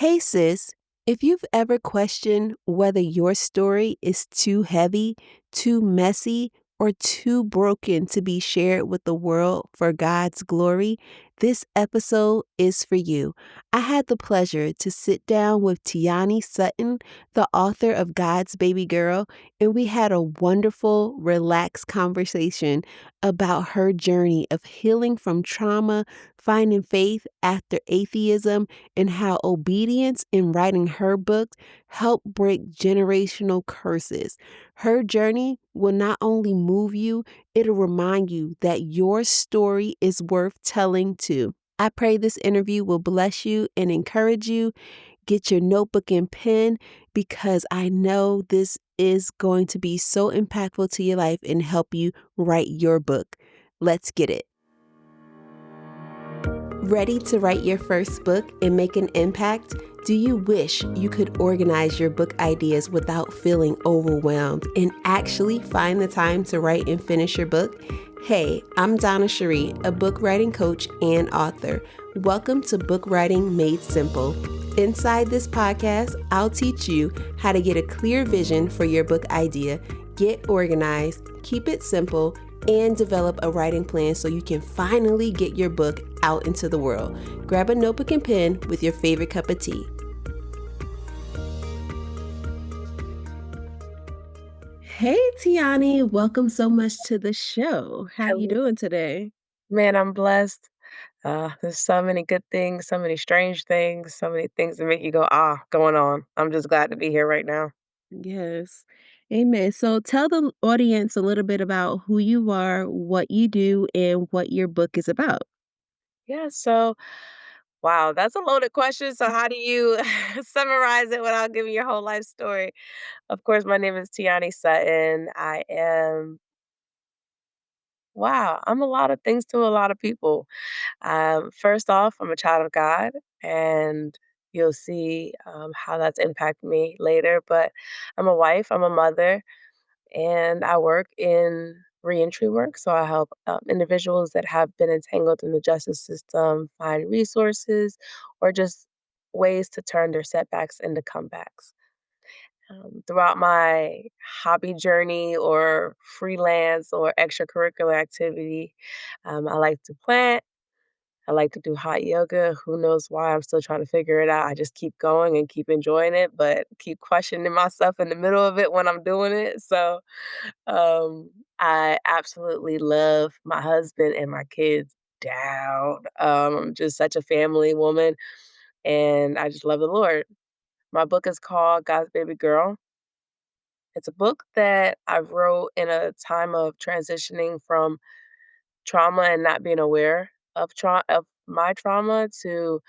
Hey sis, if you've ever questioned whether your story is too heavy, too messy, or too broken to be shared with the world for God's glory, this episode is for you. I had the pleasure to sit down with Tiane Sutton, the author of God's Baby Girl, and we had a wonderful, relaxed conversation about her journey of healing from trauma, finding faith after atheism, and how obedience in writing her book helped break generational curses. Her journey will not only move you, it'll remind you that your story is worth telling too. I pray this interview will bless you and encourage you. Get your notebook and pen because I know this is going to be so impactful to your life and help you write your book. Let's get it. Ready to write your first book and make an impact? Do you wish you could organize your book ideas without feeling overwhelmed and actually find the time to write and finish your book? Hey, I'm Donna Cherie, a book writing coach and author. Welcome to Book Writing Made Simple. Inside this podcast, I'll teach you how to get a clear vision for your book idea, get organized, keep it simple, and develop a writing plan so you can finally get your book out into the world. Grab a notebook and pen with your favorite cup of tea. Hey, Tiane, welcome so much to the show. How you Hello. doing today? Man, I'm blessed. There's so many good things, so many strange things, so many things that make you go, going on. I'm just glad to be here right now. Yes. Amen. So tell the audience a little bit about who you are, what you do, and what your book is about. Yeah, so wow, that's a loaded question. So how do you summarize it without giving your whole life story? Of course, my name is Tiane Sutton. I'm a lot of things to a lot of people. First off, I'm a child of God, and you'll see how that's impacted me later. But I'm a wife, I'm a mother, and I work in reentry work. So I help individuals that have been entangled in the justice system find resources or just ways to turn their setbacks into comebacks. Throughout my hobby journey or freelance or extracurricular activity, I like to plant. I like to do hot yoga. Who knows why? I'm still trying to figure it out. I just keep going and keep enjoying it, but keep questioning myself in the middle of it when I'm doing it. So I absolutely love my husband and my kids down. I'm just such a family woman, and I just love the Lord. My book is called God's Baby Girl. It's a book that I wrote in a time of transitioning from trauma and not being aware of my trauma to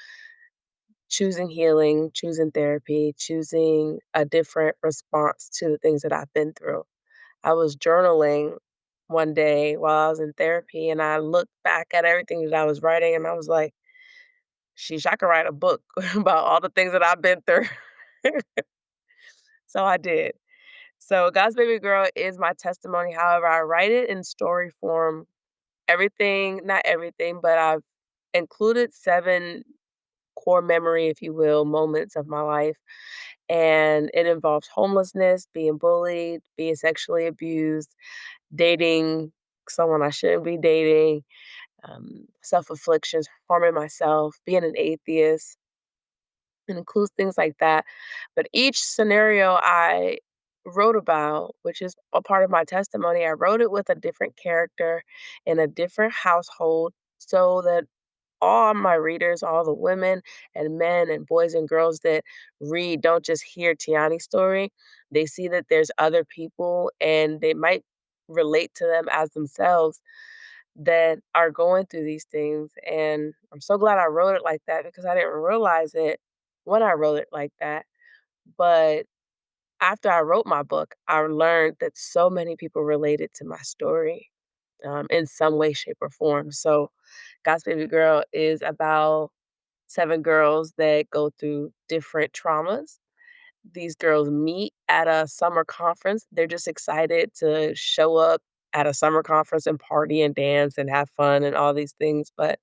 choosing healing, choosing therapy, choosing a different response to the things that I've been through. I was journaling one day while I was in therapy, and I looked back at everything that I was writing, and I was like, "Sheesh, I could write a book about all the things that I've been through." So I did. So God's Baby Girl is my testimony. However, I write it in story form. Everything, not everything, but I've included 7 core memory, if you will, moments of my life. And it involves homelessness, being bullied, being sexually abused, dating someone I shouldn't be dating, self afflictions, harming myself, being an atheist. It includes things like that. But each scenario I wrote about, which is a part of my testimony, I wrote it with a different character in a different household so that all my readers, all the women and men and boys and girls that read don't just hear Tiani's story. They see that there's other people and they might relate to them as themselves that are going through these things. And I'm so glad I wrote it like that because I didn't realize it when I wrote it like that. But after I wrote my book, I learned that so many people related to my story in some way, shape, or form. So, God's Baby Girl is about 7 girls that go through different traumas. These girls meet at a summer conference. They're just excited to show up at a summer conference and party and dance and have fun and all these things. But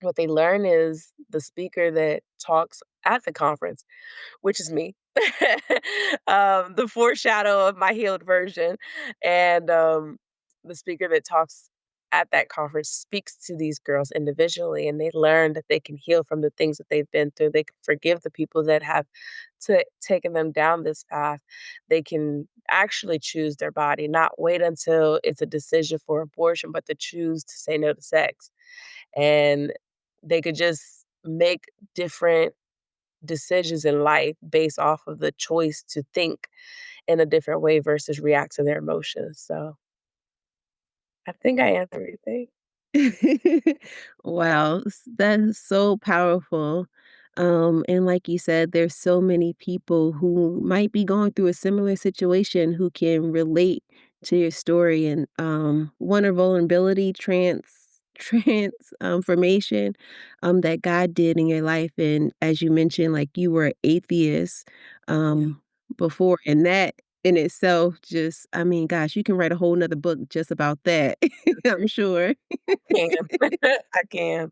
what they learn is the speaker that talks at the conference, which is me. The foreshadow of my healed version, and, the speaker that talks at that conference speaks to these girls individually, and they learn that they can heal from the things that they've been through. They can forgive the people that have taken them down this path. They can actually choose their body, not wait until it's a decision for abortion, but to choose to say no to sex. And they could just make different decisions in life based off of the choice to think in a different way versus react to their emotions. So I think I answered everything. Wow, that is so powerful. And like you said, there's so many people who might be going through a similar situation who can relate to your story and one of vulnerability transformation that God did in your life. And as you mentioned, like you were atheist Yeah, um before, and that in itself just, I mean, gosh, you can write a whole nother book just about that, I'm sure. I can. I can.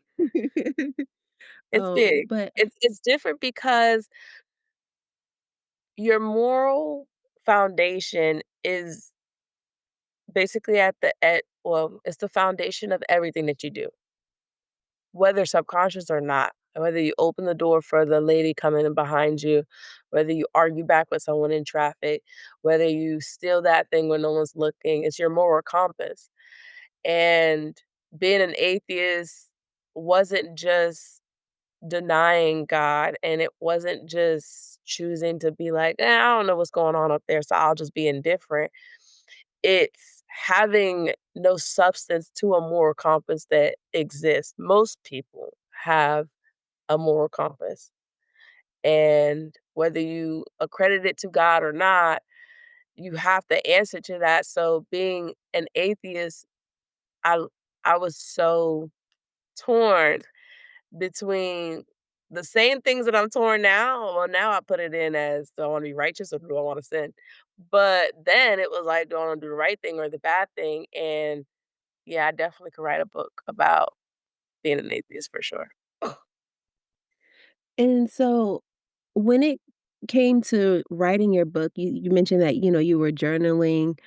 It's big. But It's different because your moral foundation is basically it's the foundation of everything that you do, whether subconscious or not. Whether you open the door for the lady coming in behind you, whether you argue back with someone in traffic, whether you steal that thing when no one's looking, it's your moral compass. And being an atheist wasn't just denying God, and it wasn't just choosing to be like, I don't know what's going on up there, so I'll just be indifferent. It's having no substance to a moral compass that exists. Most people have a moral compass, and whether you accredit it to God or not, you have to answer to that. So being an atheist, I I was so torn between the same things that I'm torn now. Well, now I put it in as, do I wanna be righteous or do I wanna sin? But then it was like, do I wanna do the right thing or the bad thing? And yeah, I definitely could write a book about being an atheist for sure. and so when it came to writing your book, you mentioned that, you were journaling.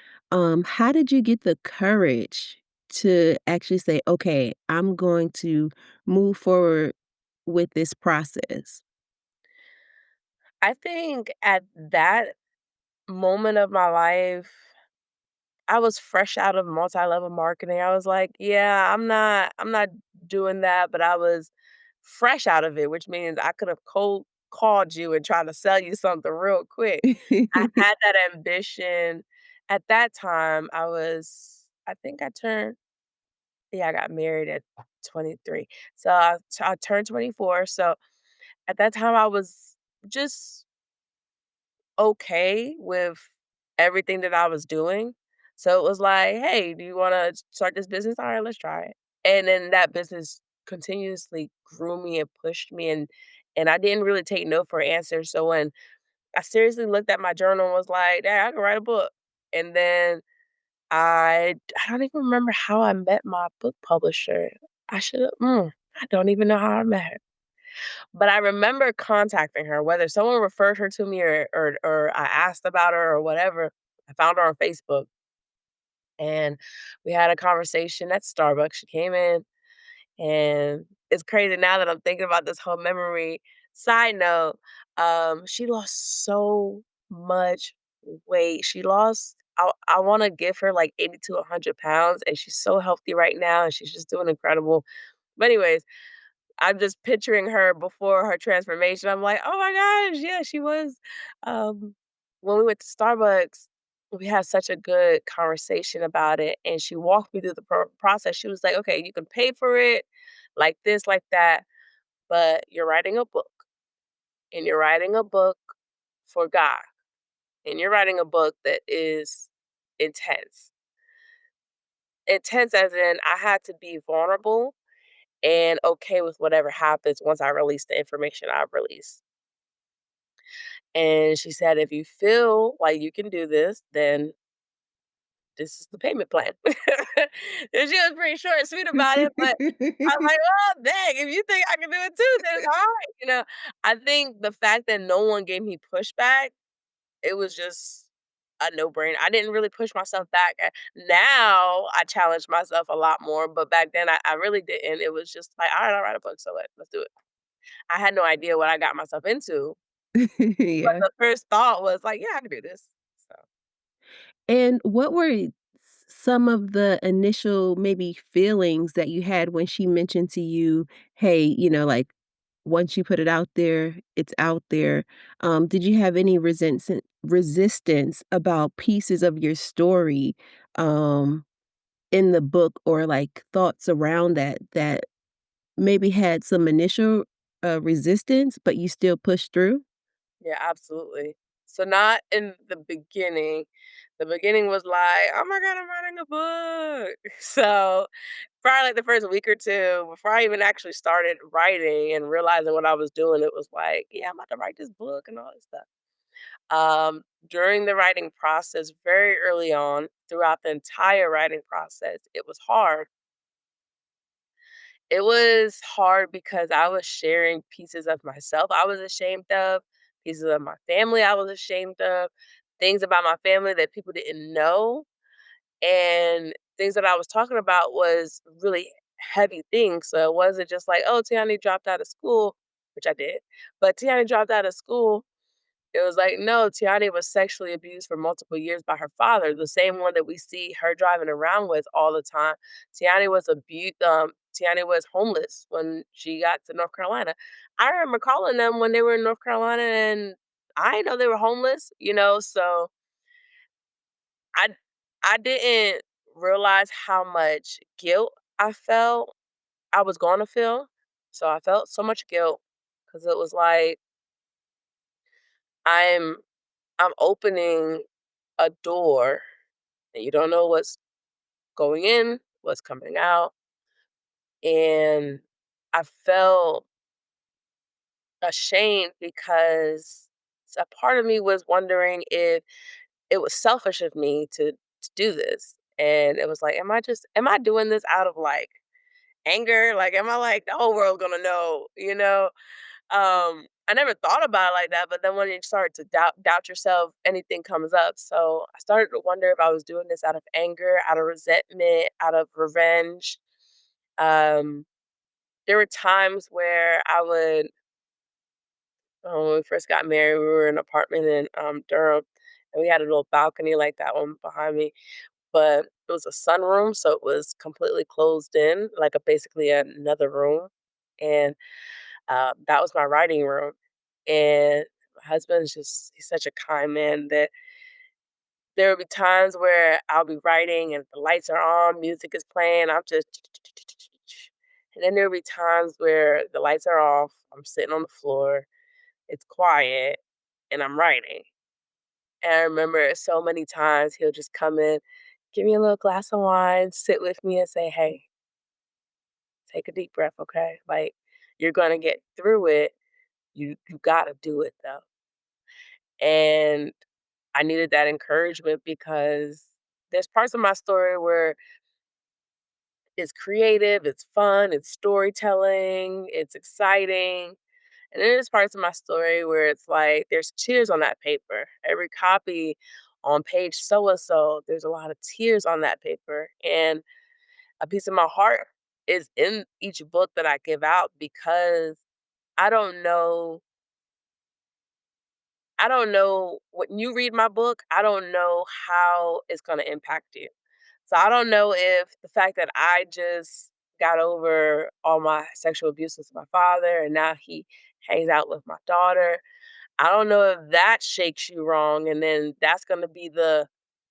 How did you get the courage to actually say, "Okay, I'm going to move forward with this process?" I think at that moment of my life, I was fresh out of multi-level marketing. I was like, "Yeah, I'm not doing that," but I was fresh out of it, which means I could have cold called you and tried to sell you something real quick. I had that ambition. At that time, I think I turned yeah, I got married at 23. So I turned 24. So at that time, I was just okay with everything that I was doing. So it was like, "Hey, do you wanna start this business? Alright, let's try it." And then that business continuously grew me and pushed me, and I didn't really take no for an answer. So when I seriously looked at my journal and was like, "Dang, I can write a book." And then I don't even remember how I met my book publisher. I don't even know how I met her. But I remember contacting her, whether someone referred her to me or I asked about her or whatever. I found her on Facebook, and we had a conversation at Starbucks. She came in, and it's crazy now that I'm thinking about this whole memory. Side note, she lost so much weight. She lost I wanna give her, like, 80 to 100 pounds, and she's so healthy right now, and she's just doing incredible. But anyways, I'm just picturing her before her transformation. I'm like, "Oh my gosh, yeah, she was." Um, when we went to Starbucks, we had such a good conversation about it, and she walked me through the process. She was like, "Okay, you can pay for it like this, like that, but you're writing a book, and you're writing a book for God, and you're writing a book that is intense." Intense as in I had to be vulnerable and okay with whatever happens once I release the information I've released. And she said, "If you feel like you can do this, then this is the payment plan." And she was pretty short and sweet about it, but I was like, "Oh, dang, if you think I can do it too, then alright," you know? I think the fact that no one gave me pushback, it was just a no-brainer. I didn't really push myself back. Now I challenge myself a lot more, but back then I really didn't. It was just like, "Alright, I'll write a book, so what? Let's do it." I had no idea what I got myself into, but Yeah. the first thought was like, "Yeah, I can do this." So And what were some of the initial maybe feelings that you had when she mentioned to you, "Hey, like, once you put it out there, it's out there." Did you have any resistance about pieces of your story, um, in the book or, like, thoughts around that maybe had some initial, resistance, but you still pushed through? yeah, absolutely. So not in the beginning. The beginning was like, "Oh my god, I'm writing a book." So, probably like the first week or 2, before I even actually started writing and realizing what I was doing, it was like, "Yeah, I'm about to write this book," and all this stuff. During the writing process, very early on, throughout the entire writing process, it was hard. It was hard because I was sharing pieces of myself I was ashamed of, pieces of my family I was ashamed of, things about my family that people didn't know, and things that I was talking about was really heavy things. So it wasn't just like, "Oh, Tiani dropped out of school," which I did, but Tiani dropped out of school. It was like, no, Tiani was sexually abused for multiple years by her father, the same one that we see her driving around with all the time. Tiani was homeless when she got to North Carolina. I remember calling them when they were in North Carolina and I didn't know they were homeless, so I I didn't realize how much guilt I felt I was gonna feel. So I felt so much guilt because it was like I'm I'm opening a door and you don't know what's going in, what's coming out. And I felt ashamed because a part of me was wondering if it was selfish of me to do this. And it was like, am I doing this out of like anger? Like, am I like the whole world gonna know, I never thought about it like that, but then when you start to doubt yourself, anything comes up. So I started to wonder if I was doing this out of anger, out of resentment, out of revenge. Um, there were times where when we first got married, we were in an apartment in Durham, and we had a little balcony like that one behind me, but it was a sunroom, so it was completely closed in, like basically another room, and that was my writing room. And my husband's he's such a kind man that there will be times where I'll be writing and the lights are on, music is playing, I'm just and then there'll be times where the lights are off, I'm sitting on the floor, it's quiet, and I'm writing. And I remember so many times he'll just come in, give me a little glass of wine, sit with me and say, "Hey, take a deep breath, okay? Like, you're gonna get through it. You gotta do it though." And I needed that encouragement because there's parts of my story where it's creative, it's fun, it's storytelling, it's exciting. And then there's parts of my story where it's like there's tears on that paper. Every copy on page so and so, there's a lot of tears on that paper. And a piece of my heart is in each book that I give out because I don't know I don't know when you read my book, I don't know how it's gonna impact you. So I don't know if the fact that I just got over all my sexual abuse with my father and now he hangs out with my daughter. I don't know if that shakes you wrong. And then that's gonna be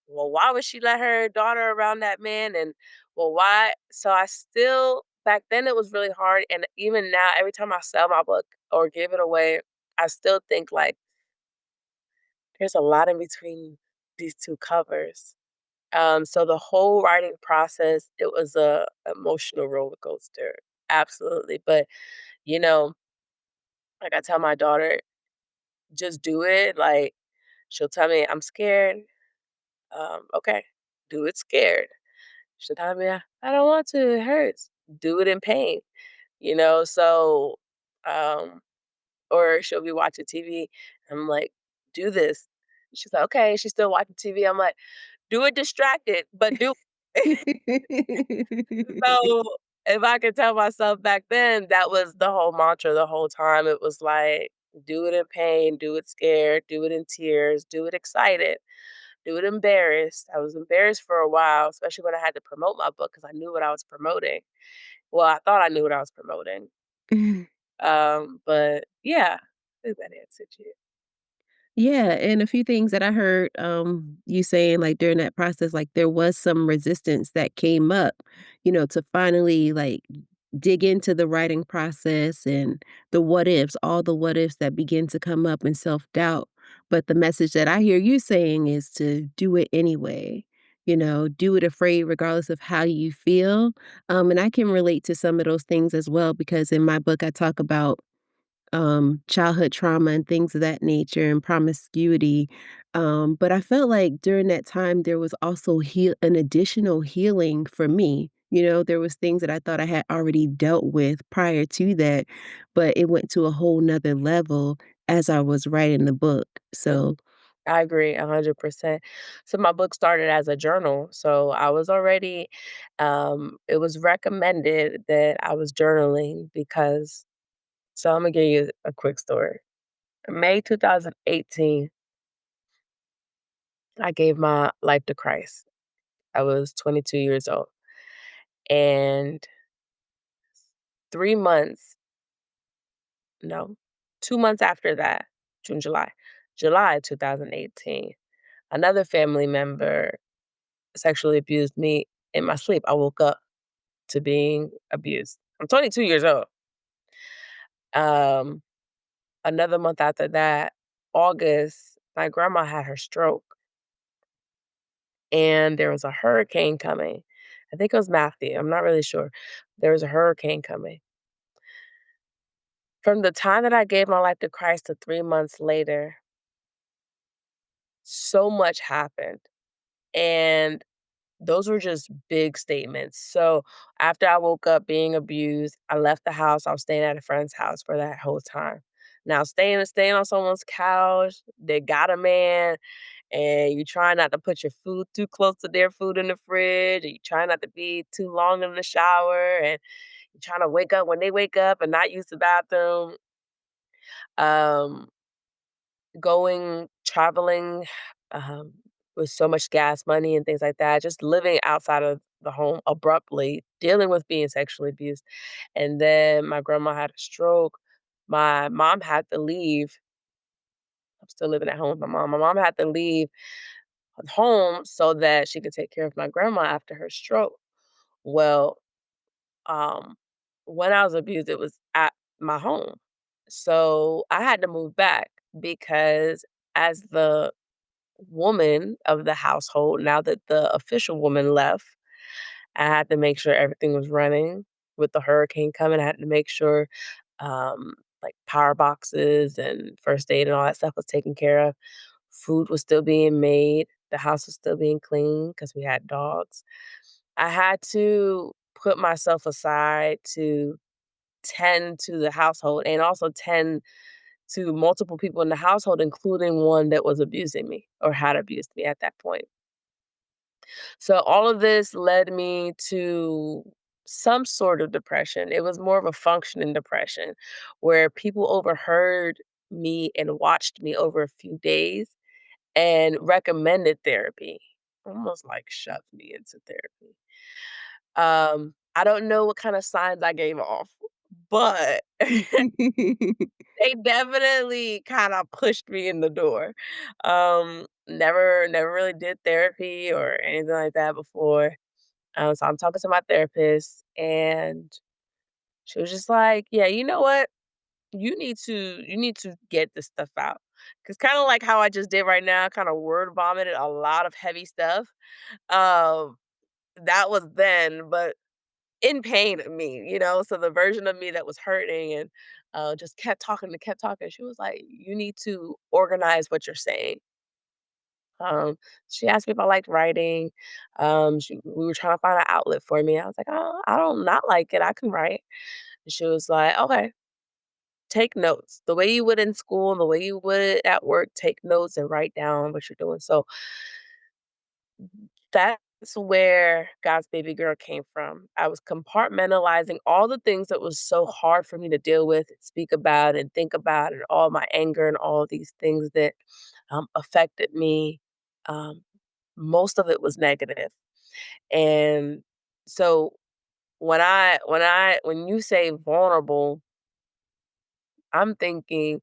well, why would she let her daughter around that man? And well, why? So I still back then it was really hard. And even now, every time I sell my book or give it away, I still think like there's a lot in between these two covers. So the whole writing process, it was a emotional roller coaster. Absolutely. But, you know, like I tell my daughter, just do it. Like she'll tell me, I'm scared. Okay. Do it scared. She'll tell me, "I don't want to, it hurts." Do it in pain, so, um or she'll be watching TV, I'm like, "Do this." She's like, "Okay." She's still watching TV, I'm like, "Do it distracted, but do." So, if I could tell myself back then, that was the whole mantra the whole time. It was like, do it in pain, do it scared, do it in tears, do it excited, do it embarrassed. I was embarrassed for a while, especially when I had to promote my book because I knew what I was promoting. Well, I thought I knew what I was promoting. But yeah, I think that answered you. Yeah, and a few things that I heard, you saying, like, during that process, like, there was some resistance that came up, to finally, like, dig into the writing process and the what ifs, all the what ifs that begin to come up and self-doubt. But the message that I hear you saying is to do it anyway, do it afraid regardless of how you feel. And I can relate to some of those things as well because in my book, I talk about childhood trauma and things of that nature and promiscuity. But I felt like during that time, there was also an additional healing for me. There was things that I thought I had already dealt with prior to that, but it went to a whole nother level as I was writing the book. So, I agree 100%. So my book started as a journal. So I was already, it was recommended that I was journaling because, so I'm gonna give you a quick story. In May 2018, I gave my life to Christ. I was 22 years old. And 3 months, no, 2 months after that, June, July 2018, another family member sexually abused me in my sleep. I woke up to being abused. I'm 22 years old. Um, Another month after that, August, my grandma had her stroke and there was a hurricane coming. I think it was Matthew. I'm not really sure. There was a hurricane coming. From the time that I gave my life to Christ to 3 months later, so much happened. And those were just big statements. So after I woke up being abused, I left the house. I was staying at a friend's house for that whole time. Now staying on someone's couch, they got a man, and you try not to put your food too close to their food in the fridge, and you try not to be too long in the shower, and you're trying to wake up when they wake up and not use the bathroom. Um, traveling, um, with so much gas money and things like that, just living outside of the home abruptly, dealing with being sexually abused. And then my grandma had a stroke. My mom had to leave. I'm still living at home with my mom. My mom had to leave home so that she could take care of my grandma after her stroke. Well, um, when I was abused, it was at my home. So I had to move back because as the woman of the household, now that the official woman left, I had to make sure everything was running. With the hurricane coming, I had to make sure, like, power boxes and first aid and all that stuff was taken care of. Food was still being made. The house was still being cleaned because we had dogs. I had to put myself aside to tend to the household and also tend to multiple people in the household, including one that was abusing me or had abused me at that point. So all of this led me to some sort of depression. It was more of a functioning depression where people overheard me and watched me over a few days and recommended therapy, almost like shoved me into therapy. I don't know what kind of signs I gave off, but they definitely kinda pushed me in the door. Never really did therapy or anything like that before. So I'm talking to my therapist, and she was just like, "Yeah, you know what? You need to get this stuff out." 'Cause kinda like how I just did right now, kinda word vomited a lot of heavy stuff. Um, that was then, but in pain of me, so the version of me that was hurting and, just kept talking and kept talking. She was like, "You need to organize what you're saying." She asked me if I liked writing. We were trying to find an outlet for me. I was like, "Oh, I don't not like it. I can write." And she was like, "Okay, take notes the way you would in school and the way you would at work. Take notes and write down what you're doing." So that's where God's baby girl came from. I was compartmentalizing all the things that was so hard for me to deal with, and speak about, and think about, and all my anger and all these things that affected me. Um, Most of it was negative. And so when you say vulnerable, I'm thinking,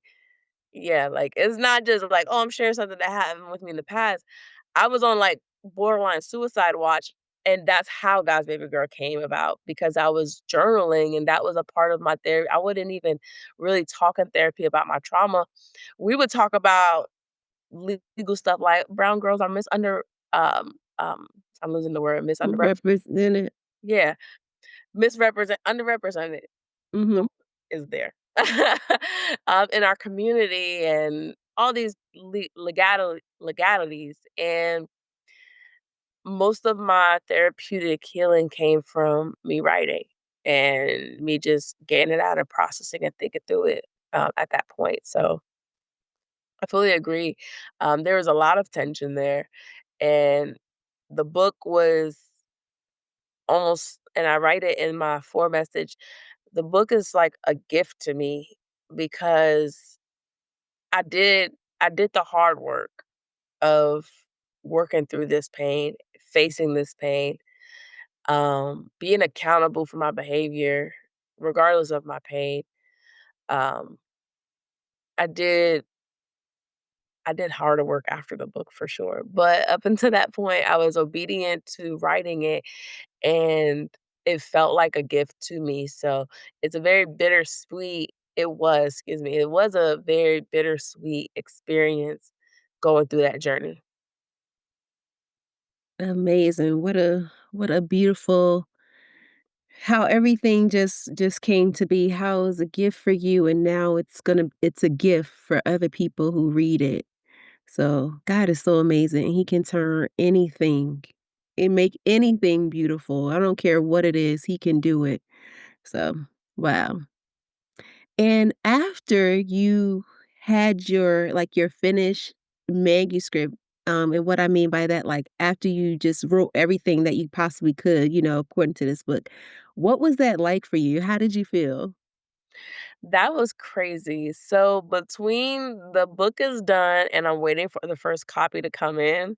yeah, like it's not just like, oh, I'm sharing something that happened with me in the past. I was on like borderline suicide watch, and that's how God's baby girl came about because I was journaling and that was a part of my therapy. I wouldn't even really talk in therapy about my trauma. We would talk about legal stuff like brown girls are um um I'm losing the word Represented. yeah, underrepresented women Mhm. is there in our community and all these legalities. And most of my therapeutic healing came from me writing and me just getting it out and processing and thinking through it at that point. So I fully agree. There was a lot of tension there. And the book was almost, and I write it in my four message, the book is like a gift to me because I did I did the hard work of working through this pain, facing this pain, being accountable for my behavior regardless of my pain. Um, I did I did harder work after the book for sure, but up until that point, I was obedient to writing it, and it felt like a gift to me. So it's a very bittersweet. Excuse me, it was a very bittersweet experience going through that journey. Amazing. What a beautiful how everything just came to be, how it was a gift for you, and now it's a gift for other people who read it. So, God is so amazing, he can turn anything and make anything beautiful. I don't care what it is, he can do it. So, wow. And after you had your finished manuscript, and what I mean by that, like, after you just wrote everything that you possibly could, according to this book, what was that like for you? How did you feel? That was crazy. So between the book is done and I'm waiting for the first copy to come in,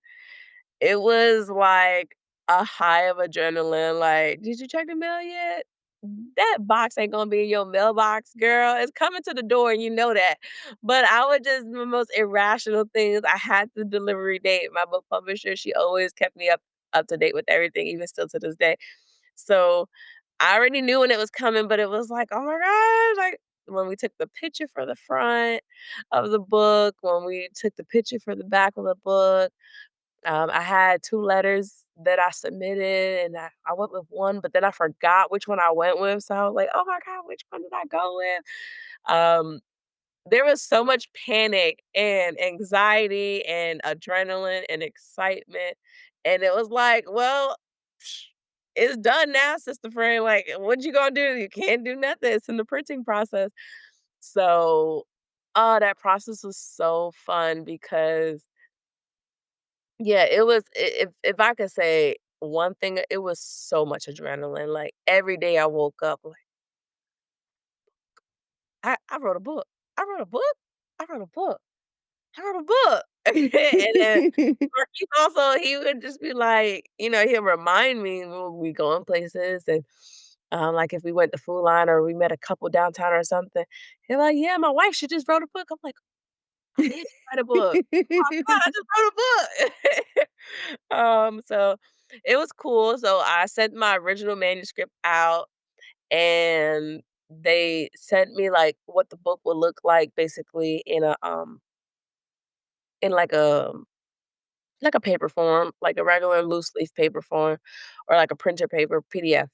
it was like a high of adrenaline, like, "Did you check the mail yet? That box ain't gonna be in your mailbox, girl. It's coming to the door, and you know that." But I would just the most irrational things. I had the delivery date. My book publisher, she always kept me up to date with everything, even still to this day. So, I already knew when it was coming, but it was like, "Oh my gosh," like, when we took the picture for the front of the book, when we took the picture for the back of the book, I had 2 letters that I submitted, and I went with one, but then I forgot which one I went with, so I was like, "Oh my god, which one did I go with?" Um, there was so much panic and anxiety and adrenaline and excitement, and it was like, "Well, it's done now, sister friend, like, what you gonna do? You can't do nothing, it's in the printing process." So, oh, that process was so fun because yeah, it was if I could say one thing, it was so much adrenaline, like, every day I woke up like, "I wrote a book. I wrote a book. I wrote a book. I wrote a book." And then Marquise also, he would just be like, he'll remind me when we going places and, like, if we went to Food Line or we met a couple downtown or something, he'll like, "Yeah, my wife, she just wrote a book." I'm like, "I did write a book. Oh my god, I just wrote a book." So it was cool. So I sent my original manuscript out and they sent me like what the book would look like basically in like a paper form, like a regular loose leaf paper form or like a printer paper PDF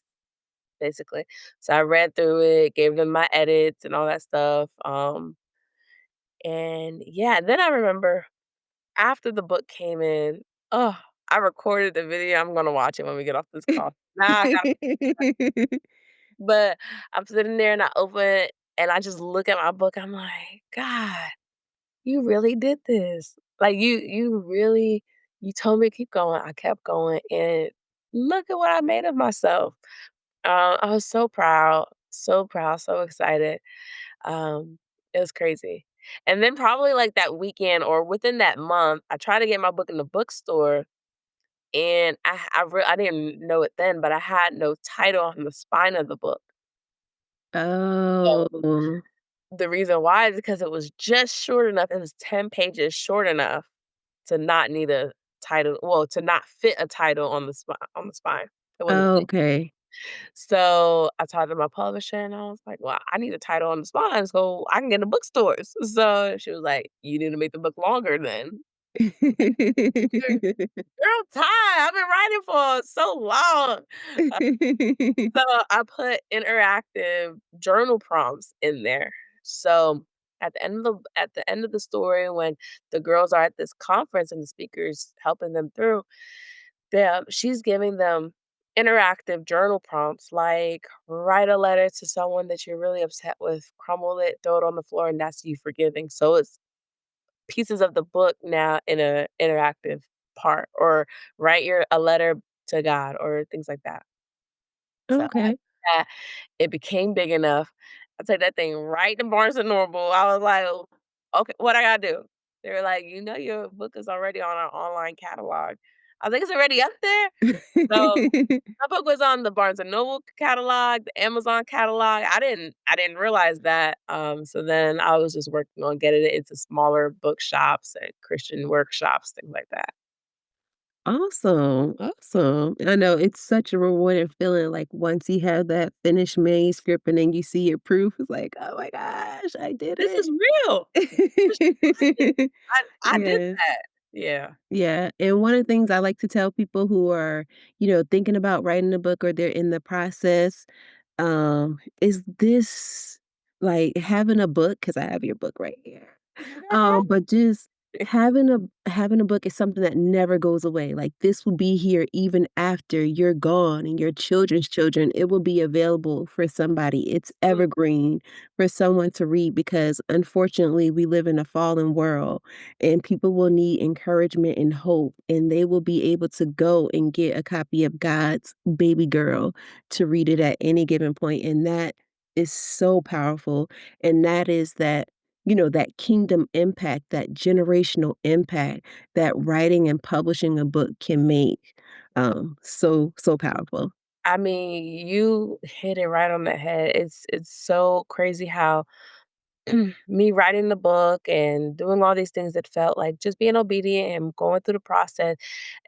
basically. So I read through it, gave them my edits and all that stuff. And yeah, then I remember after the book came in, oh, I recorded the video, I'm gonna watch it when we get off this call. Now I got but I'm sitting there and I open it and I just look at my book, I'm like, "God, you really did this. Like, you really you told me to keep going, I kept going, and look at what I made of myself." I was so proud, so excited. It was crazy. And then probably, like, that weekend or within that month, I tried to get my book in the bookstore, and I didn't know it then, but I had no title on the spine of the book. So, Oh. the reason why is because it was just short enough, it was 10 pages short enough to not need a title well, to not fit a title on the spine. It wasn't big. Okay. So, I talked to my publisher, and I was like, "Well, I need a title on the spine so I can get in the bookstores." So, she was like, "You need to make the book longer then." Girl, time, I've been writing for so long. So, I put interactive journal prompts in there. So, at the end of the story, when the girls are at this conference and the speaker's helping them through, she's giving them interactive journal prompts, like, "Write a letter to someone that you're really upset with, crumble it, throw it on the floor, and that's you forgiving." So, it's pieces of the book now in a interactive part, or write your a letter to God, or things like that. So, after Okay. that, it became big enough. I took that thing right to Barnes& and Noble. I was like, "Okay, what I gotta do?" They were like, "You know your book is already on our online catalog." I was like, "It's already up there?" So, my book was on the Barnes& and Noble catalog, the Amazon catalog. I didn't realize that, so then I was just working on getting it into smaller bookshops and Christian workshops, things like that. Awesome, awesome. I know it's such a rewarding feeling, like, once you have that finished manuscript and then you see your proof, it's like, "Oh my gosh, I did This is it." real. This is right. I did Yes. that. Yeah. Yeah, and one of the things I like to tell people who are, thinking about writing a book or they're in the process, is this like, having a book? Because I have your book right here. Okay. But just having a book is something that never goes away. Like, this will be here even after you're gone and your children's children. It will be available for somebody. It's Mm, evergreen for someone to read because, unfortunately, we live in a fallen world, and people will need encouragement and hope, and they will be able to go and get a copy of God's Baby Girl to read it at any given point, and that is so powerful, and that is that kingdom impact, that generational impact that writing and publishing a book can make. So powerful. I mean, you hit it right on the head. It's so crazy how me writing the book and doing all these things that felt like just being obedient and going through the process,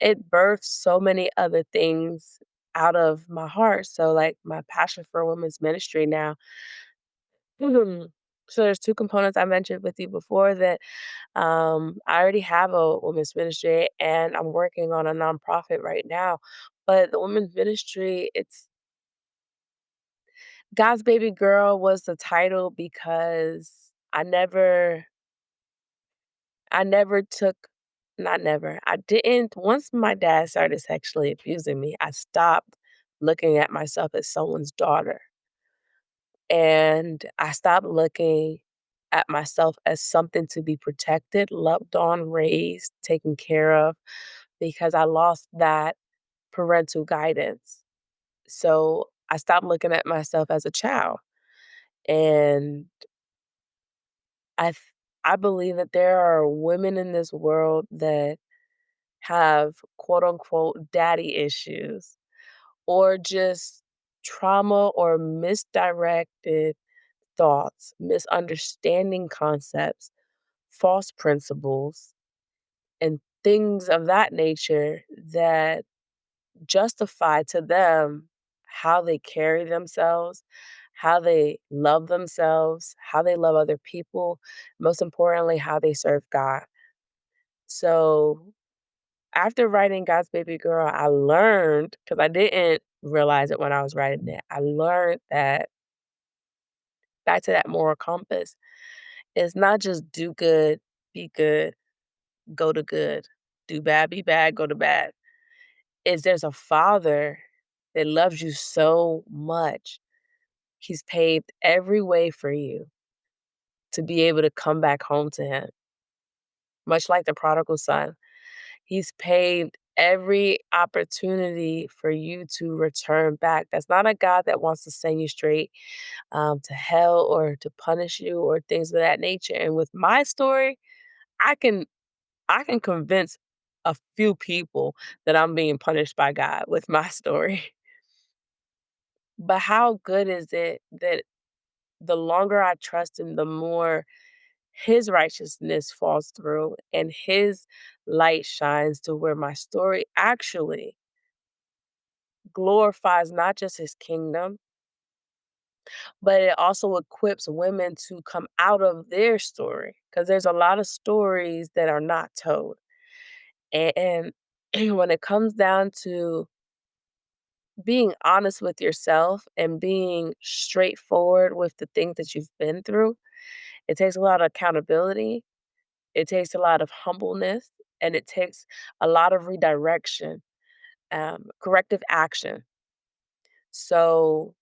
it birthed so many other things out of my heart. So, like, my passion for women's ministry now. So there's 2 components I mentioned with you before that, I already have a women's ministry, and I'm working on a nonprofit right now. But the women's ministry, it's God's Baby Girl was the title because I never took not never, I didn't once my dad started sexually abusing me, I stopped looking at myself as someone's daughter, and I stopped looking at myself as something to be protected, loved on, raised, taken care of, because I lost that parental guidance. So, I stopped looking at myself as a child, and I th I believe that there are women in this world that have quote unquote "daddy issues" or just trauma or misdirected thoughts, misunderstanding concepts, false principles, and things of that nature that justify to them how they carry themselves, how they love themselves, how they love other people, most importantly, how they serve God. So, after writing God's Baby Girl, I learned, because I didn't realize it when I was writing it, I learned that back to that moral compass, it's not just do good, be good, go to good. Do bad, be bad, go to bad. Is there's a father that loves you so much. He's paved every way for you to be able to come back home to him, much like the prodigal son. He's paved every opportunity for you to return back. That's not a God that wants to send you straight to hell or to punish you or things of that nature. And with my story, I can I can convince a few people that I'm being punished by God with my story. But how good is it that the longer I trust him, the more his righteousness falls through and his light shines to where my story actually glorifies not just his kingdom, but it also equips women to come out of their story. Because there's a lot of stories that are not told. And when it comes down to being honest with yourself and being straightforward with the things that you've been through, it takes a lot of accountability. It takes a lot of humbleness, and it takes a lot of redirection, corrective action. So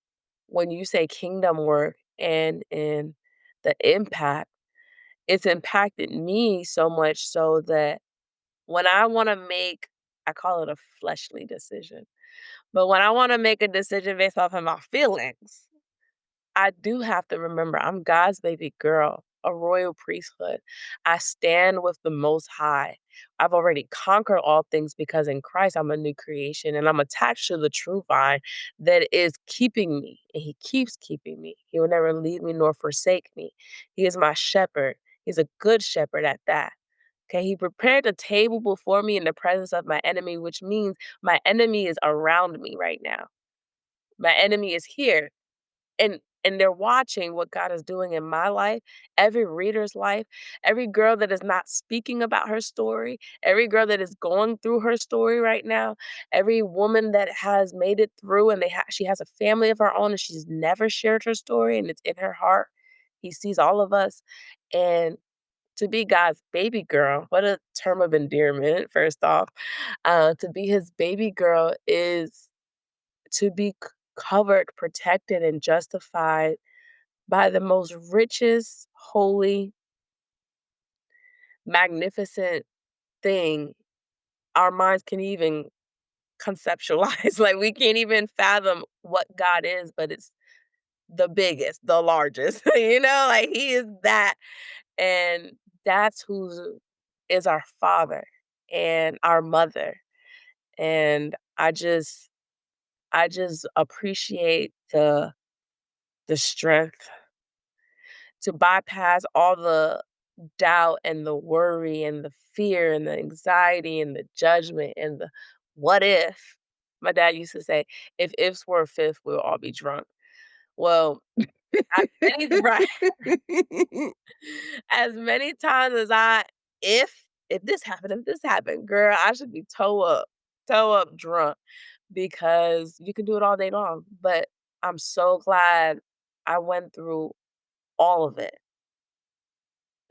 when you say kingdom work and the impact, it's impacted me so much so that when I want to make, I call it a fleshly decision, but when I want to make a decision based off of my feelings, I do have to remember I'm God's baby girl, a royal priesthood. I stand with the Most High. I've already conquered all things because in Christ I'm a new creation and I'm attached to the true vine that is keeping me, and He keeps keeping me. He will never leave me nor forsake me. He is my shepherd. He's a good shepherd at that. Okay, He prepared a table before me in the presence of my enemy, which means my enemy is around me right now. My enemy is here and they're watching what God is doing in my life, every reader's life, every girl that is not speaking about her story, every girl that is going through her story right now, every woman that has made it through and she has a family of her own and she's never shared her story and it's in her heart. He sees all of us. And to be God's baby girl, what a term of endearment, first off. To be his baby girl is to be covered, protected, and justified by the most richest, holy, magnificent thing our minds can even conceptualize. Like, we can't even fathom what God is, but it's the biggest, the largest, like He is that. And that's who is our Father and our mother. And I just appreciate the strength to bypass all the doubt and the worry and the fear and the anxiety and the judgment and the what if. My dad used to say, if ifs were a fifth, we'll all be drunk. Well, as many right, as many times as if this happened, if this happened, girl, I should be toe up drunk because you can do it all day long. But I'm so glad I went through all of it.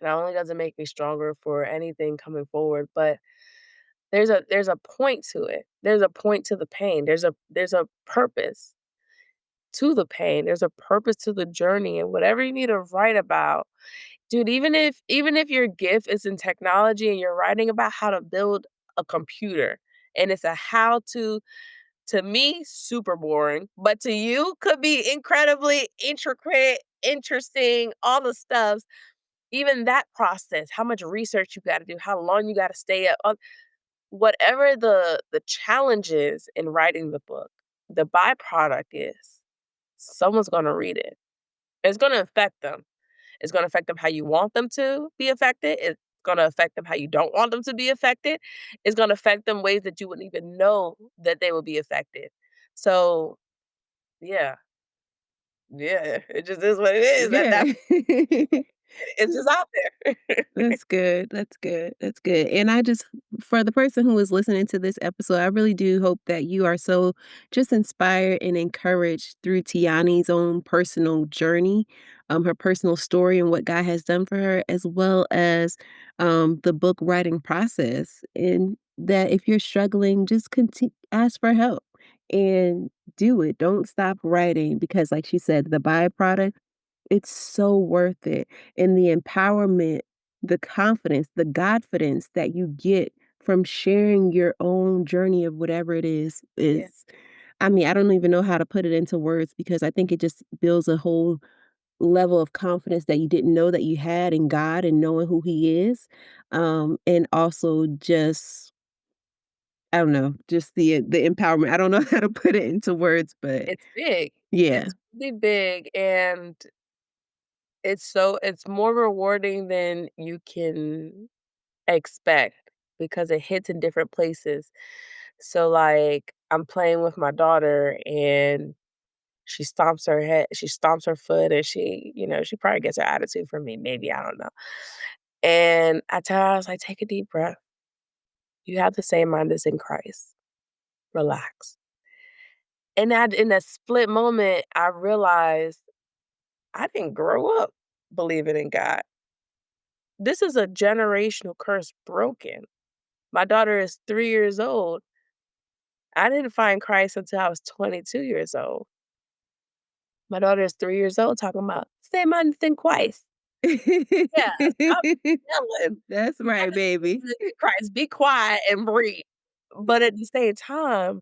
Not only does it make me stronger for anything coming forward, but there's a point to it. There's a point to the pain. There's a purpose to the pain. There's a purpose to the journey and whatever you need to write about. Dude, even if your gift is in technology and you're writing about how to build a computer and it's a how to me super boring, but to you could be incredibly intricate, interesting, all the stuff. Even that process, how much research you gotta do, how long you gotta stay up, whatever the challenge is in writing the book, the byproduct is someone's gonna read it. It's gonna affect them. It's gonna affect them how you want them to be affected. It's gonna affect them how you don't want them to be affected. It's gonna affect them ways that you wouldn't even know that they will be affected. So, yeah, yeah, it just is what it is at that Yeah. it's just out there. That's good. That's good. That's good. And I just, for the person who is listening to this episode, I really do hope that you are so just inspired and encouraged through Tiani's own personal journey. her personal story and what God has done for her, as well as, the book writing process, and that if you're struggling, just conti ask for help and do it. Don't stop writing because like she said, the byproduct, it's so worth it, and the empowerment, the confidence, the Godfidence that you get from sharing your own journey of whatever it Yeah, is I mean, I don't even know how to put it into words because I think it just builds a whole level of confidence that you didn't know that you had in God and knowing who He is, and also just I don't know, just the empowerment. I don't know how to put it into words, but it's big. yeah. It's really big, and it's more rewarding than you can expect because it hits in different places. So, like, I'm playing with my daughter and she stomps her foot and she probably gets her attitude from me, maybe, I don't know. And I tell her, I was like, "Take a deep breath. You have the same mind that's in Christ. Relax." And that in that split moment, I realized I didn't grow up believing in God. This is a generational curse broken. My daughter is 3 years old. I didn't find Christ until I was 22 years old. My daughter is 3 years old talking about, "Same mind that's in Christ." Yes, I'm yelling. That's You right, gotta baby. listen to Christ, be quiet and breathe. But at the same time,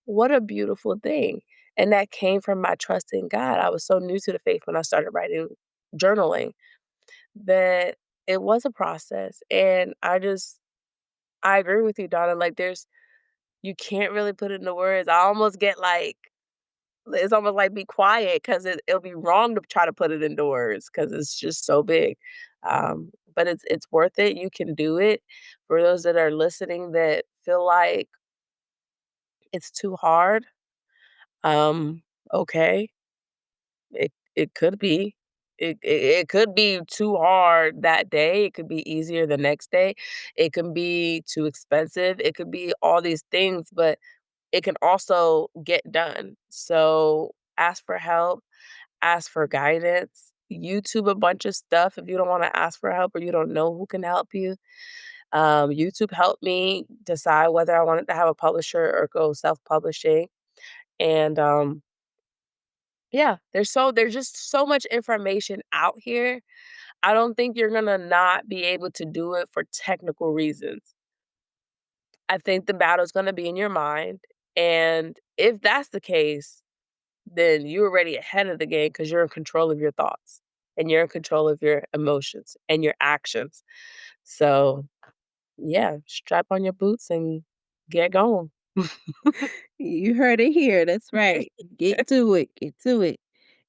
what a beautiful thing, and that came from my trust in God. I was so new to the faith when I started writing journaling that it was a process, and I agree with you, Donna, like, you can't really put it into words. I almost get, like it's almost like be quiet 'cause it'll be wrong to try to put it into words 'cause it's just so big. But it's worth it. You can do it. For those that are listening that feel like it's too hard, um, okay. It could be. It could be too hard that day. It could be easier the next day. It can be too expensive. It could be all these things, but it can also get done. So ask for help, ask for guidance, YouTube a bunch of stuff if you don't want to ask for help or you don't know who can help you. YouTube helped me decide whether I wanted to have a publisher or go self-publishing. And yeah, there's just so much information out here. I don't think you're gonna not be able to do it for technical reasons. I think the battle's gonna be in your mind. And if that's the case, then you're already ahead of the game because you're in control of your thoughts and you're in control of your emotions and your actions. So, yeah, strap on your boots and get going. You heard it here, that's right. Get to it.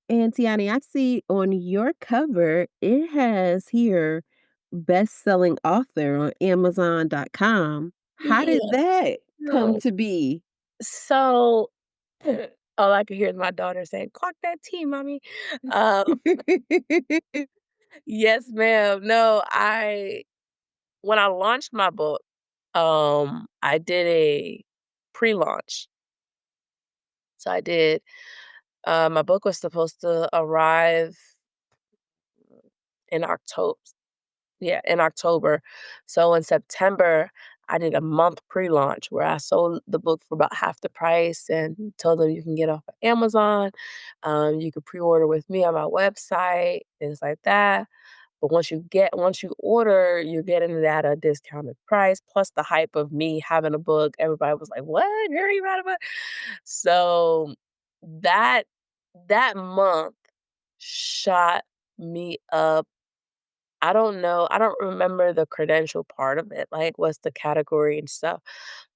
And Tiani, I see on your cover, it has here best-selling author on Amazon.com. How did Yeah. that come No. to be? So, all I could hear is my daughter saying, "Clock that T, mommy." Uh, yes, ma'am. No, I when I launched my book, I did a pre-launch. So I did my book was supposed to arrive in October. Yeah, in October. So in September, I did a month pre-launch where I sold the book for about half the price and told them you can get off of Amazon. You could pre-order with me on my website, things like that. But once you order, you're getting it at a discounted price, plus the hype of me having a book. Everybody was like, "What? Girl, you wrote a book?" So that that month shot me up. I don't know. I don't remember the credential part of it, like what's the category and stuff.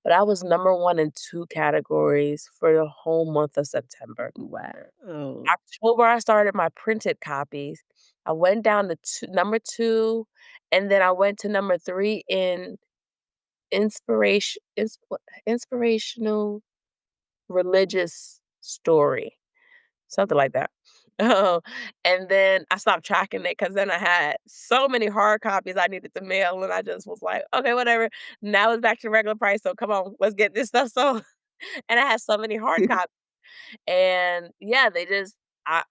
But I was number 1 in 2 categories for the whole month of September. Wow. October, I started my printed copies. I went down to number 2, and then I went to number 3 in inspirational religious story, something like that. Oh, and then I stopped tracking it because then I had so many hard copies I needed to mail, and I just was like, "Okay, whatever. Now it's back to regular price, so come on, let's get this stuff sold." And I had so many hard copies. And yeah,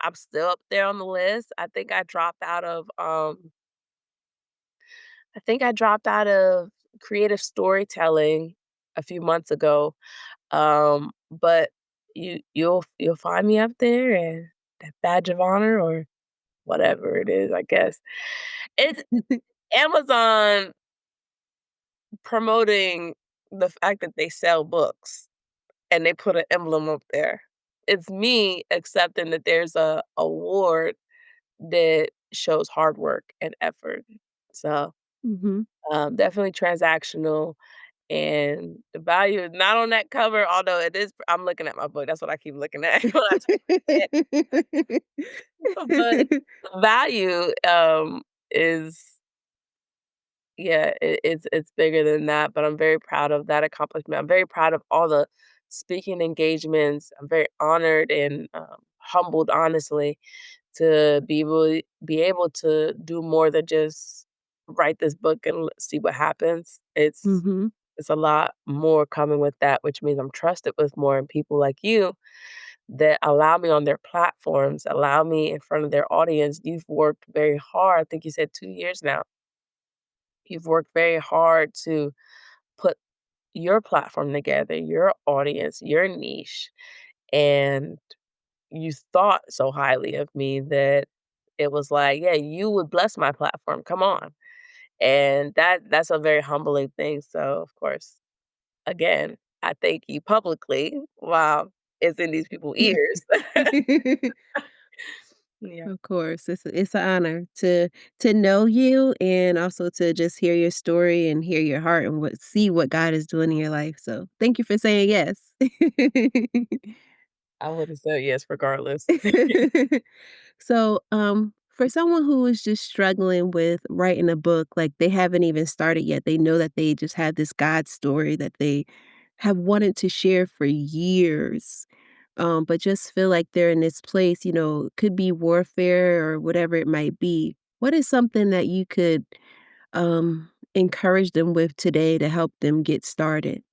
I'm still up there on the list. I think I dropped out of creative storytelling a few months ago, but you'll find me up there and that badge of honor or whatever it is, I guess. It's Amazon promoting the fact that they sell books and they put an emblem up there. It's me accepting that there's a award that shows hard work and effort. So, Mhm. definitely transactional, and the value is not on that cover, although it is I'm looking at my book, that's what I keep looking at when I talk about it. But the value, is yeah, it's bigger than that, but I'm very proud of that accomplishment. I'm very proud of all the speaking engagements. I'm very honored and, humbled, honestly, to be able to do more than just write this book and see what happens. Mhm. It's a lot more coming with that, which means I'm trusted with more, and people like you that allow me on their platforms, allow me in front of their audience. You've worked very hard. I think you said 2 years now. You've worked very hard to put your platform together, your audience, your niche, and you thought so highly of me that it was like, "Yeah, you would bless my platform, come on." And that's a very humbling thing, so, of course, again, I thank you publicly while it's in these people's ears. Yeah, Of course, it's an honor to know you and also to just hear your story and hear your heart and see what God is doing in your life. So, thank you for saying yes. I would have said yes regardless. So, for someone who is just struggling with writing a book, like they haven't even started yet, they know that they just have this God story that they have wanted to share for years, but just feel like they're in this place, could be warfare or whatever it might be. What is something that you could encourage them with today to help them get started?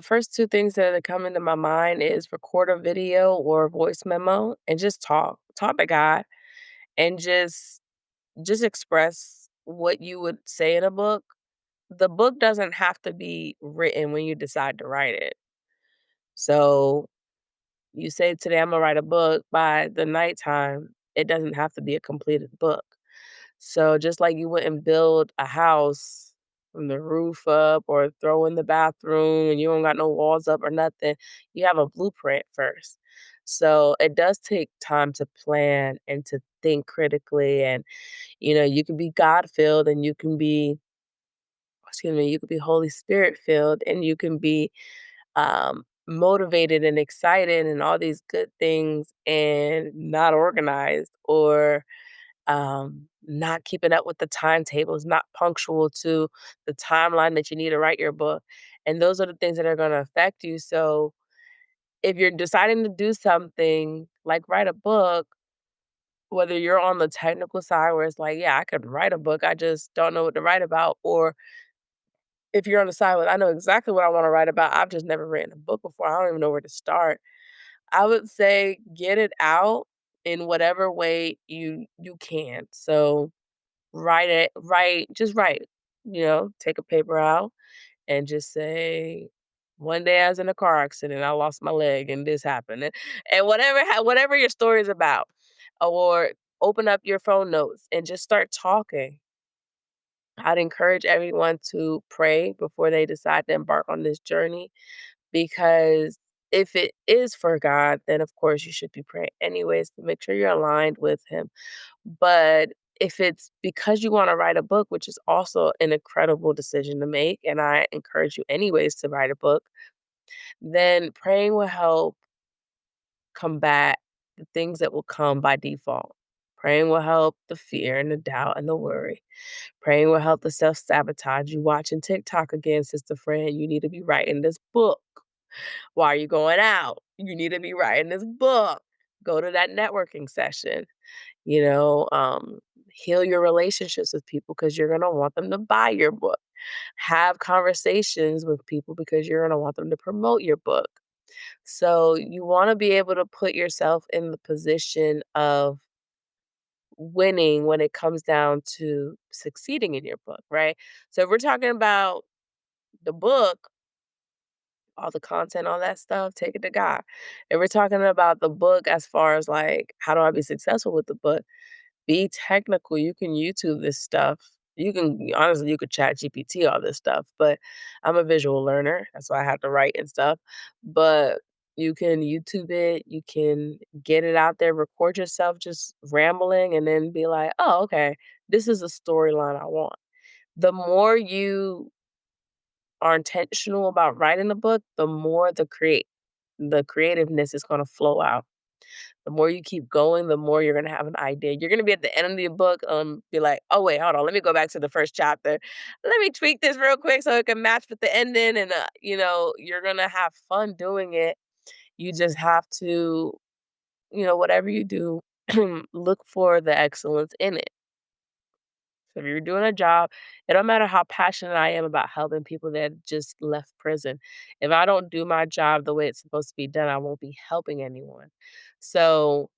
First 2 things that are coming to my mind is record a video or a voice memo and just talk. Talk to God and just express what you would say in a book. The book doesn't have to be written when you decide to write it. So, you say, "Today I'm gonna write a book," by the nighttime, it doesn't have to be a completed book. So, just like you wouldn't build a house from the roof up or throw in the bathroom and you don't got no walls up or nothing, you have a blueprint first. So, it does take time to plan and to think critically, and, you can be God-filled and you can be excuse me, you could be Holy Spirit filled and you can be motivated and excited and all these good things and not organized or not keeping up with the timetables, not punctual to the timeline that you need to write your book. And those are the things that are going to affect you. So if you're deciding to do something like write a book, whether you're on the technical side where it's like, yeah, I could write a book, I just don't know what to write about, or if you're on the side with, I know exactly what I want to write about, I've just never written a book before, I don't even know where to start. I would say get it out in whatever way you can. So just write, take a paper out and just say, one day I was in a car accident, I lost my leg and this happened. And whatever your story is about. Or open up your phone notes and just start talking. I'd encourage everyone to pray before they decide to embark on this journey because if it is for God, then of course you should be praying anyways to make sure you're aligned with Him. But if it's because you want to write a book, which is also an incredible decision to make, and I encourage you anyways to write a book, then praying will help combat the things that will come by default. Praying will help the fear and the doubt and the worry. Praying will help the self sabotage. You watching TikTok again, sister friend. You need to be writing this book. Why are you going out? You need to be writing this book. Go to that networking session. You know, heal your relationships with people because you're going to want them to buy your book. Have conversations with people because you're going to want them to promote your book. So you want to be able to put yourself in the position of winning when it comes down to succeeding in your book, right? So if we're talking about the book, all the content, all that stuff, take it to God. If we're talking about the book as far as like, how do I be successful with the book? Be technical. You can YouTube this stuff. You can honestly, you could chat GPT all this stuff, but I'm a visual learner. That's why I have to write and stuff. But you can YouTube it, you can get it out there, record yourself just rambling, and then be like, oh, okay, this is a storyline I want. The more you are intentional about writing a book, the more the creativeness is gonna flow out. The more you keep going, the more you're gonna have an idea. You're gonna be at the end of the book, be like, "Oh, wait, hold on, let me go back to the first chapter. Let me tweak this real quick so it can match with the ending," and, you're gonna have fun doing it. You just have to, whatever you do, look for the excellence in it. So if you're doing a job, it don't matter how passionate I am about helping people that just left prison. If I don't do my job the way it's supposed to be done, I won't be helping anyone. So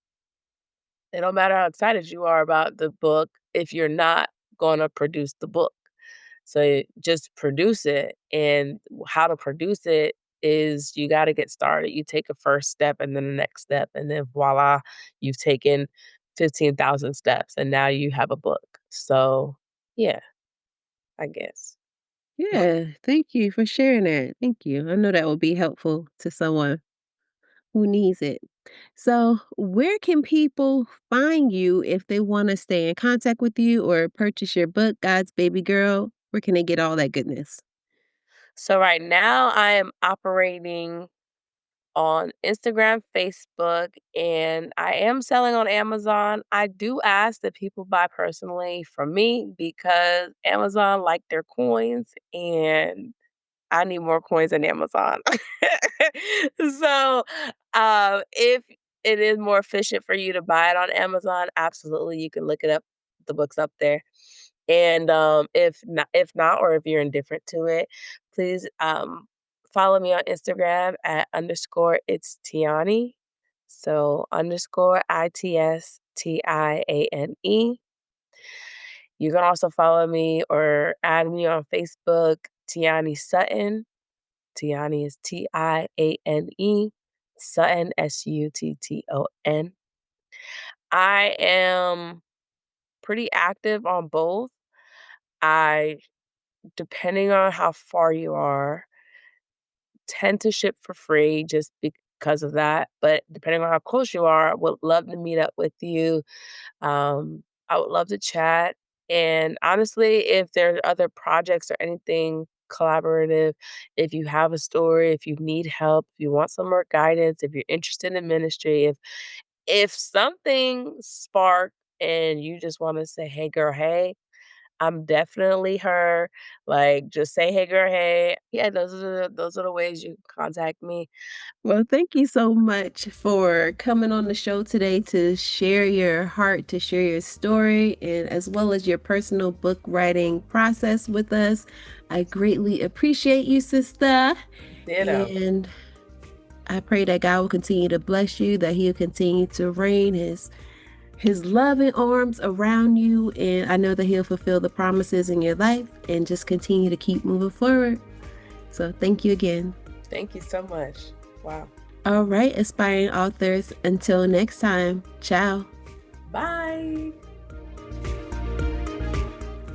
it don't matter how excited you are about the book if you're not gonna produce the book. So just produce it, and how to produce it is you gotta get started. You take a first step and then the next step, and then voila, you've taken 15,000 steps, and now you have a book. So, yeah, I guess. Yeah, thank you for sharing that. Thank you. I know that will be helpful to someone who needs it. So, where can people find you if they want to stay in contact with you or purchase your book, God's Baby Girl? Where can they get all that goodness? So right now I am operating on Instagram, Facebook, and I am selling on Amazon. I do ask that people buy personally from me because Amazon like their coins and I need more coins than Amazon. So, if it is more efficient for you to buy it on Amazon, absolutely, you can look it up. The book's up there. And if not, or if you're indifferent to it, please follow me on Instagram at underscore it's Tiane. So underscore ITSTIANE. You can also follow me or add me on Facebook, Tiane Sutton. Tiane is Tiane, Sutton Sutton. I am pretty active on both. I, depending on how far you are, tend to ship for free just because of that. But depending on how close you are, I would love to meet up with you. I would love to chat. And honestly, if there are other projects or anything collaborative, if you have a story, if you need help, if you want some more guidance, if you're interested in ministry, if something sparked and you just want to say, "Hey girl, hey," I'm definitely her. Like, just say, "Hey girl, hey." Yeah, those are the ways you can contact me. Well, thank you so much for coming on the show today to share your heart, to share your story, and as well as your personal book writing process with us. I greatly appreciate you, sister. Ditto. And I pray that God will continue to bless you, that He'll continue to rain His loving arms around you. And I know that He'll fulfill the promises in your life and just continue to keep moving forward. So thank you again. Thank you so much. Wow. All right, aspiring authors, until next time, ciao. Bye.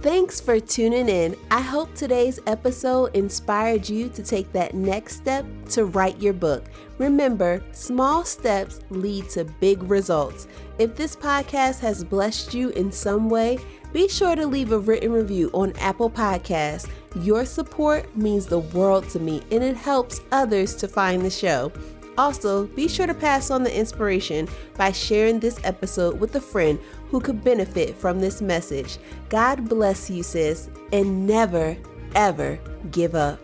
Thanks for tuning in. I hope today's episode inspired you to take that next step to write your book. Remember, small steps lead to big results. If this podcast has blessed you in some way, be sure to leave a written review on Apple Podcasts. Your support means the world to me, and it helps others to find the show. Also, be sure to pass on the inspiration by sharing this episode with a friend who could benefit from this message. God bless you, sis, and never, ever give up.